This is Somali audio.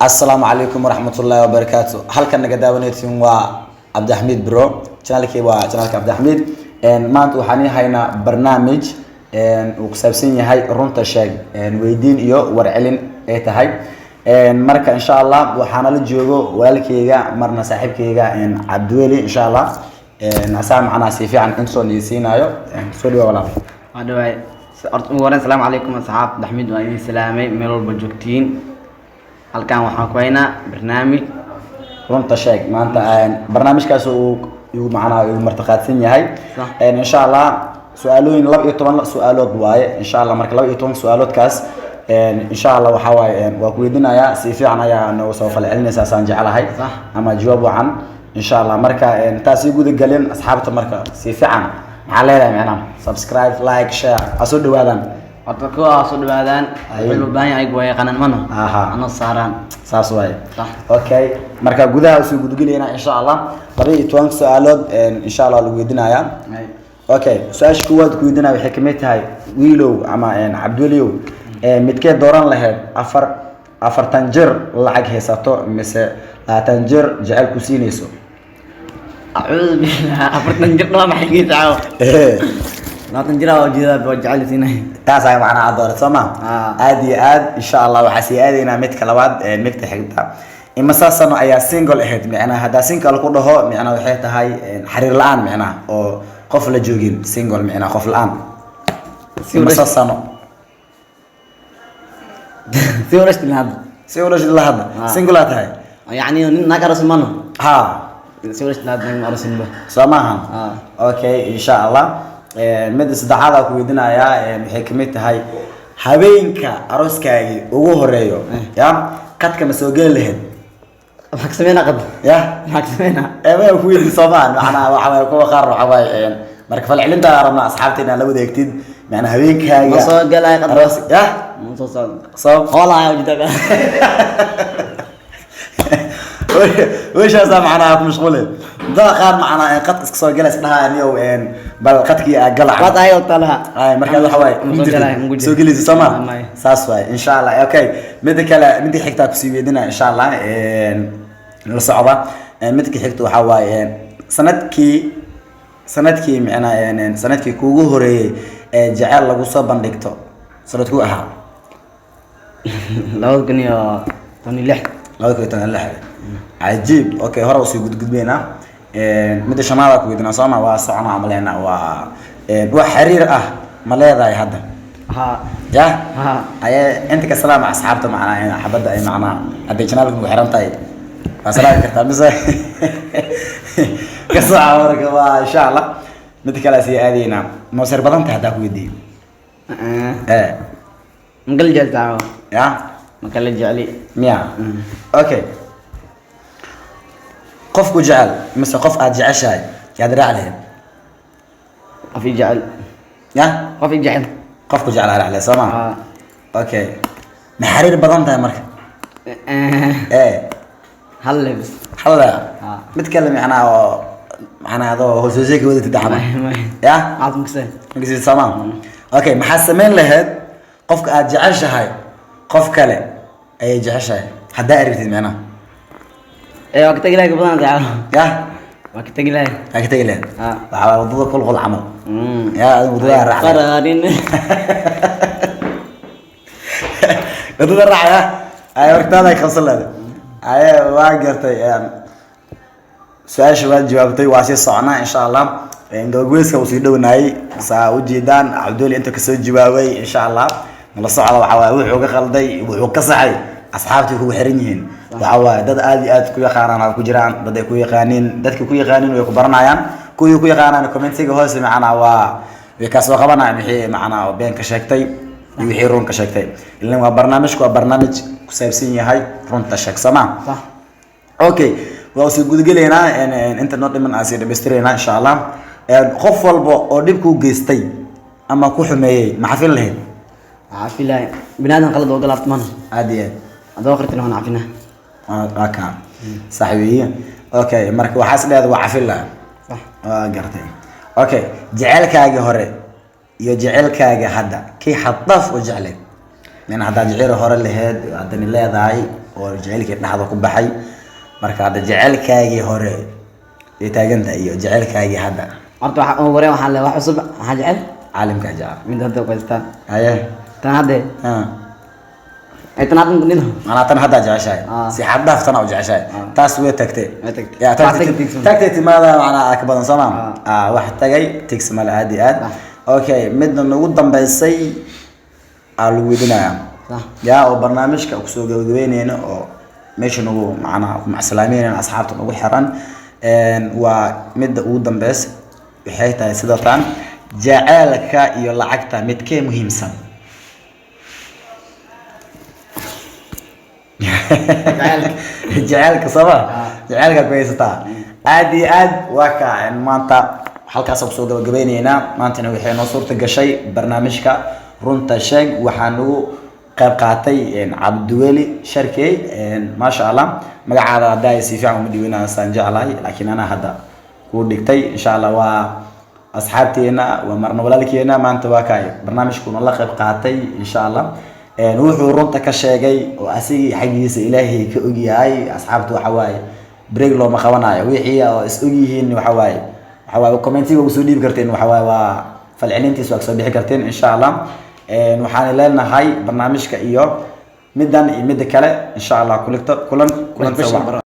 السلام عليكم ورحمة الله وبركاته. هل كان نقداونيتين عبد الحميد برو channelكي channelك عبد الحميد ما أنتوا حني هنا برنامج وكسبسين هاي رونتا شاق ويدين إيو ورعلن هاي مركا إن شاء الله وحنا للجوجو والكيجا مرنا صاحبكيجا عبدولي إن شاء الله نسام معنا سيفي عن إنسون يسينا يو سوري ولا هذا ورن السلام عليكم أصحاب عبد الحميد وأيدي سلامي ميلول بجوكتين هل كان وحنا برنامج runta sheeg maanta barnaamijkaas uu macna martaqaadsan yahay insha Allah su'aalooyin 12 su'aalood waaye insha Allah marka 12 su'aaloodkaas insha Allah waxa waaye waa ku weydiinayaa si fiican ayaa noo soo falcelinaysa saan jecelahay ama jawaab wacan insha Allah marka taasi guud galeen asxaabta marka si fiican maxaa leedahay macna subscribe like share aso dhawaadaan أتذكر أصل بعدين حلو باين أيقوى قنن منه أنا صاران ساسواي أوكي مركب جودها وسوي جود قلينا إن شاء الله طبيعي توانك سؤالات إن شاء الله لو جدنا يا أوكي سؤال شكوات جودنا بحكمتها هاي ويلو أما عبدوليو متكيد دوران له أفر تنجر لعج هساتو مثل تنجر جعل كوسينيسو أعوذ بالله أفر تنجر لا محكي تعاو لا تنجرا وجيدا بوجعل سيناي تاسع معنا عدورة سما عادي إن شاء الله وحسي عادينا متك لواد مكت حقتها إما ساسنا أي سينجل إحد معنا هذا سينجل كله هو معنا وحيته هاي حرير الآن معنا أو قفل جوجين سينجل معنا قفل الآن إما ساسنا سيورش لهذا سيورش لهذا سينجلات هاي يعني نكرس منه سيورش لهذا نكرس منه سماها أوكي إن شاء الله مد صداعada ku weydinaya waxay kamid tahay habeenka arooskaaga ugu horeeyo ya qadka ma soo gal lahayd waxa sameeyna qad ya waxa sameeyna ma ku weydin Soomaan waxana waxa ku qaar waxa marka falcelinta arabna asxaabteena la wadaagtid macna habeenkaaga ma soo galay qad aroos ya ma soo wala jidada وش هذا معناه مشغولين ده قال معنا قد كسر جلس لها اليوم بل قد كي قلع قد هاي وطلها هاي مركز حواي سوق لي سما ساسواي ان شاء الله اوكي مدي حكتك سيدنا ان شاء الله الصعوبه مدك حكتو حواي سندكي معنا سندكي كوغو هوري جعل لغو سو بندغتو سندكو اها لو كنيا توني لح لو كنيا لح عجيب اوكي هره وسي غدغدبينا مد شمالك ويدنا سوما وا سوعنا عملنا وا حرير ما لهداي هدا يا اي انت كسلام مع اصحابته معنا حبدا اي معنا هدي جنالك مو خيرنتاي فسلام كرتا بس كسعورك ان شاء الله مد كلا سي ادينا ما سير بدنت هدا كويدي مقل جلتاو يا مقل جعلي ميا اوكي قفك جعل مثل قف جعشاي قادر عليه قفي جعل يا قفي جعل قفك جعل عليه سما اوكي محرير بدنت يا مركب هلا بس هلا متكلم انا هذا هو زوجك ودي تدعمه يا عظمك سين مقصد سما اوكي محسمين لهد قفك جعشاي قف كله اي جعشاي حدا اريد معنا ايه وقت تقلق بدنا تعال يا وقت تقلق وقت تقلق اه وضد كل غل عمل يا وضد الرعي قرارين وضد الرعي اي وقت هذا يخلص له اي واقرتي سؤال شباب جوابتي واسي صعنا ان شاء الله انغويسكا وسي دوناي سا وجيدان عبدولي انت كسو جوابي ان شاء الله ملا صعدا waxa wuxuu ka qalday wuxuu ka saxay asxaabtii ku xiran yihiin waxa dad aad ku yaqaanaan ku jiraan dad ay ku yaqaaniin dadka ku yaqaaniin way ku baranayaan kuwii ku yaqaanaan commentiga hoose macna way ka soo qabanayaan wixii macna been ka sheegtay wixii run ka sheegtay ilaa waa barnaamij ku saabsan yahay runta sheeg sama صح okay waa soo gudgaleena inta noo dhiman aasi dhameystirayna insha Allah qof walba oo dib ku geystay ama ku xumeeyay ma xafil lahayd عافية بنادم قلد وقلت منه عادي هذا آخرتنا هون عافينا اوكي صحيح اوكي marka waxa isleeyahay waa cafil la صح gartay اوكي jaceelkaaga hore iyo jaceelkaaga hadda kii xadaf oo jeclay من هذا جعير هور اللي هاد عندنا لا ذاي oo jaceylkii dhaxda ku baxay marka hadda jaceylkaagii hore ee taaganta iyo jaceylkaagii hadda horta waxa ugu horreyn waxaan leeyahay wax cusub waxaan jecel caalimka jecel mid hadda qaystaan haye tan hadde ha ay tan hadda nidho أنا أتنا هذا جعشاي سيحد دفتنا أو جعشاي تاس ويتكتي يا تكتي ماذا أنا أكبر صنم واحد تجي تكس مال عاديات أوكي مدنا نقول ضم بسي على ودنا يا أو برنامج كأكسوق ودوين هنا أو مش نقول معنا مع سلامين أصحابنا نقول حران ومد ودم بس بحيث سيدتان جعلك يلا عكتا متكي مهم سن jaceelka sama jaceelka kuhaysataa aad iyo aad waa ka maanta halkaas aan kusoo gabagabaynaynaa maantana waxay noo suurta gashay barnaamijka runta sheeg waxaa nagu qayb qaatay cabdiweli sharkey maasha allah magacaada haddaa si fiican uma dhiwinaa saan jeclahay laakiin anaa hadda kuu dhigtay insha allah waa asxaabteena waa marna walaalkeena maanta waa kaay barnaamijkuna la qayb qaatay insha allah wuxuu runta ka sheegay oo asigii xagiisa ilaahay ka og yahay asxaabtu waxa waaye break looma qabanayo wixii oo is og yihiin waxa waaye commentiga ugu soo dhiibi karteen waxa waaye waa falcelintiisa waa soo bixi karteen insha allah waxaan leenahay barnaamijka iyo middan iyo midda kale insha allah kulan